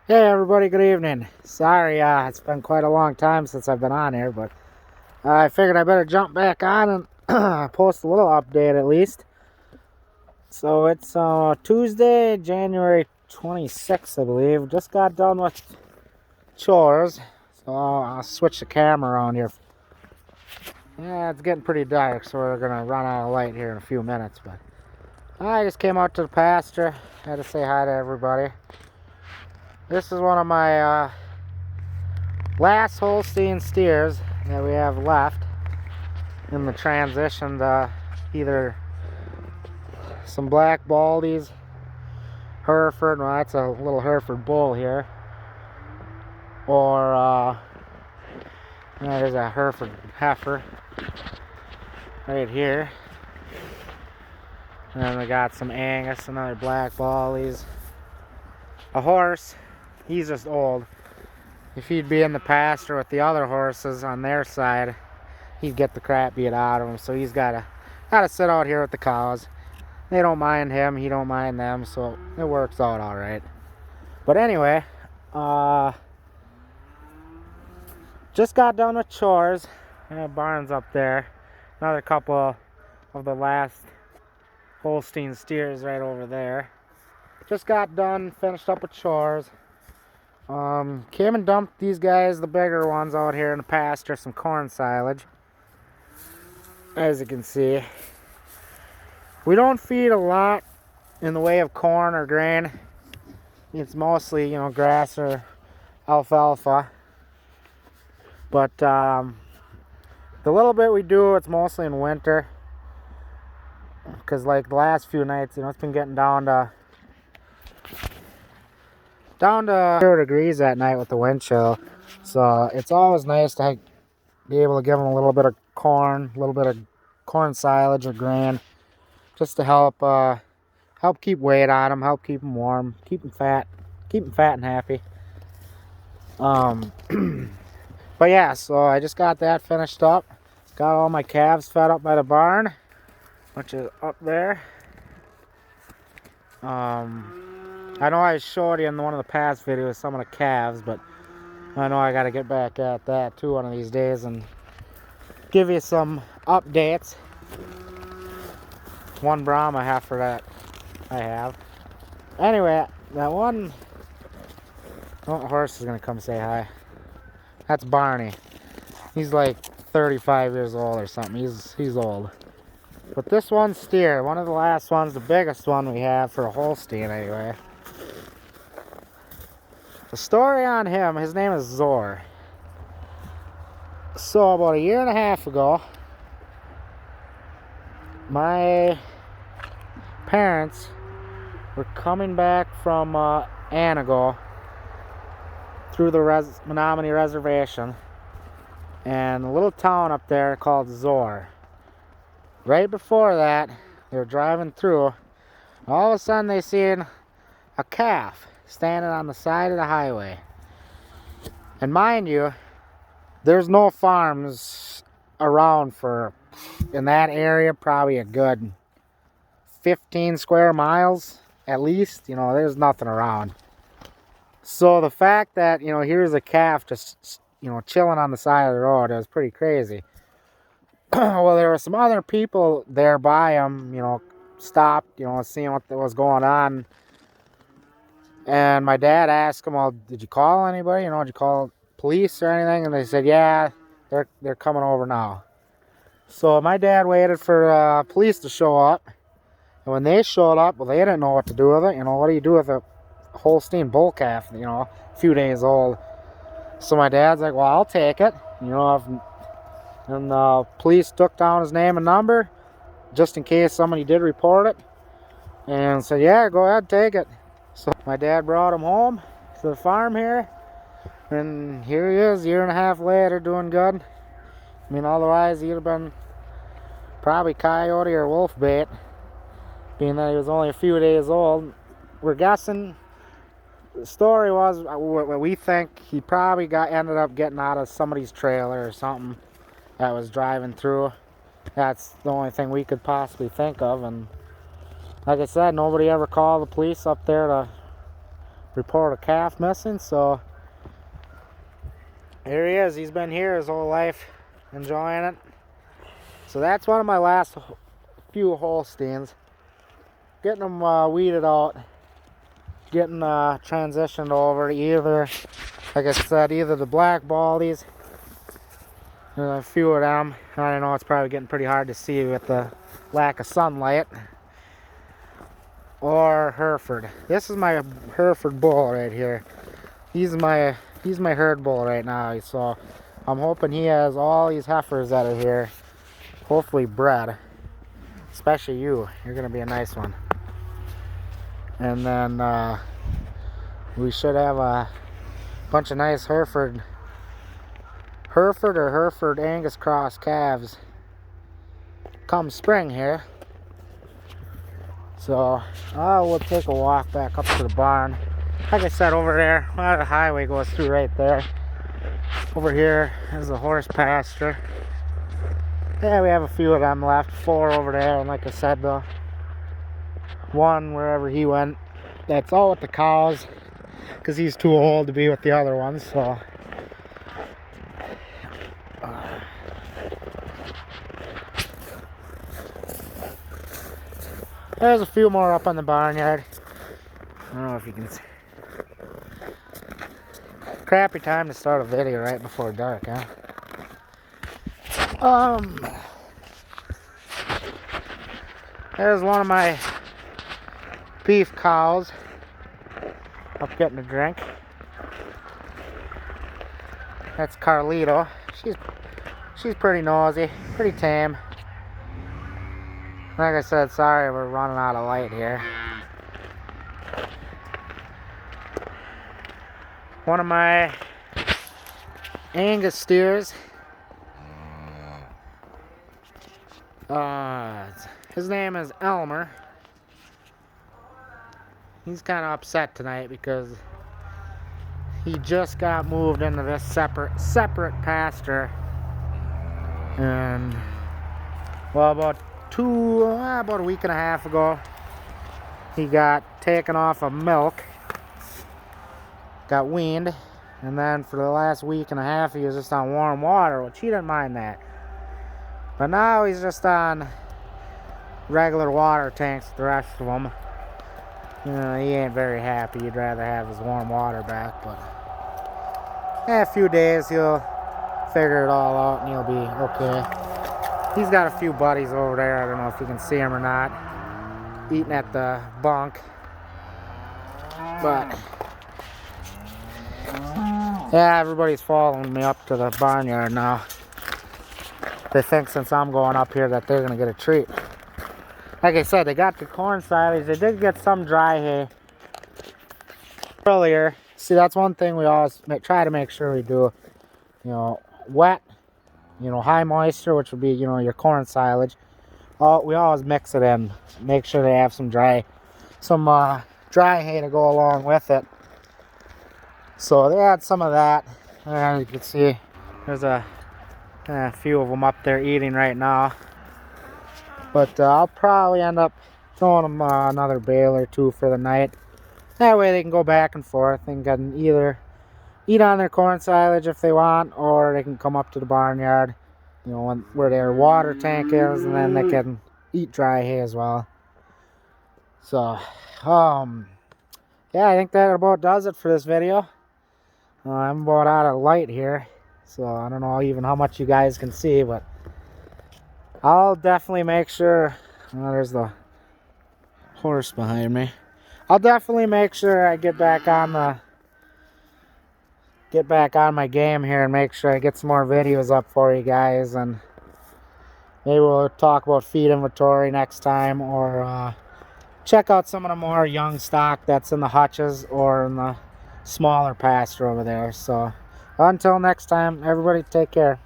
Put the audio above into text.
Hey everybody, good evening. Sorry, it's been quite a long time since I've been on here, but I figured I better jump back on and post a little update at least. So it's Tuesday, January 26th, I believe. Just got done with chores, so I'll switch the camera around here. Yeah, it's getting pretty dark, so we're gonna run out of light here in a few minutes, but I just came out to the pasture. Had to say hi to everybody. This is one of my last Holstein steers that we have left in the transition to either some black baldies, Hereford, well that's a little Hereford bull here, or there's a Hereford heifer right here, and then we got some Angus, another black baldies, a horse. He's just old. If he'd be in the pasture with the other horses on their side, he'd get the crap beat out of him. So he's gotta sit out here with the cows. They don't mind him, he don't mind them, so it works out all right. But anyway, just got done with chores. Barn's up there. Another couple of the last Holstein steers right over there. Just got done, finished up with chores. Came and dumped these guys, the bigger ones, out here in the pasture, some corn silage. As you can see, we don't feed a lot in the way of corn or grain. It's mostly, grass or alfalfa. But the little bit we do, it's mostly in winter. Because like the last few nights, it's been getting down to 0 degrees at night with the wind chill. So it's always nice to be able to give them a little bit of corn, a little bit of corn silage or grain, just to help keep weight on them, help keep them warm, keep them fat and happy. But yeah, so I just got that finished up. Got all my calves fed up by the barn, which is up there. I know I showed you in one of the past videos some of the calves, but I know I got to get back at that too one of these days and give you some updates. One Brahma heifer that I have. Anyway, that one horse is gonna come say hi. That's Barney. He's like 35 years old or something. He's old. But this one's steer, one of the last ones, the biggest one we have for a Holstein anyway. The story on him, his name is Zor. So about 1.5 years ago, my parents were coming back from Anago through the Menominee Reservation, and a little town up there called Zor. Right before that, they were driving through. All of a sudden, they seen a calf standing on the side of the highway. And mind you, there's no farms around in that area, probably a good 15 square miles at least. There's nothing around. So the fact that, here's a calf just, chilling on the side of the road, it was pretty crazy. Well, there were some other people there by him, stopped, seeing what was going on. And my dad asked him, well, did you call anybody? Did you call police or anything? And they said, yeah, they're coming over now. So my dad waited for police to show up. And when they showed up, well, they didn't know what to do with it. What do you do with a Holstein bull calf, a few days old? So my dad's like, well, I'll take it. And the police took down his name and number, just in case somebody did report it. And said, yeah, go ahead, take it. So my dad brought him home to the farm here, and here he is 1.5 years later doing good. Otherwise he'd have been probably coyote or wolf bait, being that he was only a few days old. We're guessing, the story was, what we think, he probably ended up getting out of somebody's trailer or something that was driving through. That's the only thing we could possibly think of. And like I said, nobody ever called the police up there to report a calf missing, so here he is. He's been here his whole life, enjoying it. So that's one of my last few Holsteins. Getting them weeded out, getting transitioned over to either, like I said, either the black baldies. There's a few of them. I don't know, it's probably getting pretty hard to see with the lack of sunlight. Or Hereford. This is my Hereford bull right here. He's my herd bull right now. So I'm hoping he has all these heifers that are here, hopefully bred. Especially you. You're gonna be a nice one. And then we should have a bunch of nice Hereford or Hereford Angus cross calves come spring here. So we'll take a walk back up to the barn. Like I said, over there, the highway goes through right there. Over here is the horse pasture. Yeah, we have a few of them left, 4 over there, and like I said, the one wherever he went, that's all with the cows, because he's too old to be with the other ones. So there's a few more up on the barnyard. I don't know if you can see. Crappy time to start a video right before dark, huh? There's one of my beef cows up getting a drink. That's Carlito. She's pretty nosy, pretty tame. Like I said, sorry we're running out of light here. One of my Angus steers. His name is Elmer. He's kind of upset tonight because he just got moved into this separate pasture, and well, about a week and a half ago, he got taken off of milk, got weaned, and then for the last week and a half he was just on warm water, which he didn't mind that. But now he's just on regular water tanks with the rest of them. You know, he ain't very happy. He'd rather have his warm water back, but in a few days he'll figure it all out and he'll be okay. He's got a few buddies over there. I don't know if you can see them or not, eating at the bunk. But yeah, everybody's following me up to the barnyard now. They think since I'm going up here that they're gonna get a treat. Like I said, they got the corn silage. They did get some dry hay earlier. See, that's one thing we always try to make sure we do. You know, wet, you know, high moisture, which would be, you know, your corn silage. We always mix it in. Make sure they have some dry hay to go along with it. So they had some of that. And you can see there's a few of them up there eating right now. But I'll probably end up throwing them another bale or two for the night. That way they can go back and forth and can either eat on their corn silage if they want, or they can come up to the barnyard, you know, where their water tank is, and then they can eat dry hay as well. So, yeah, I think that about does it for this video. I'm about out of light here, so I don't know even how much you guys can see, but I'll definitely make sure. There's the horse behind me. I'll definitely make sure I get back on my game here and make sure I get some more videos up for you guys, and maybe we'll talk about feed inventory next time, or check out some of the more young stock that's in the hutches or in the smaller pasture over there. So until next time, everybody take care.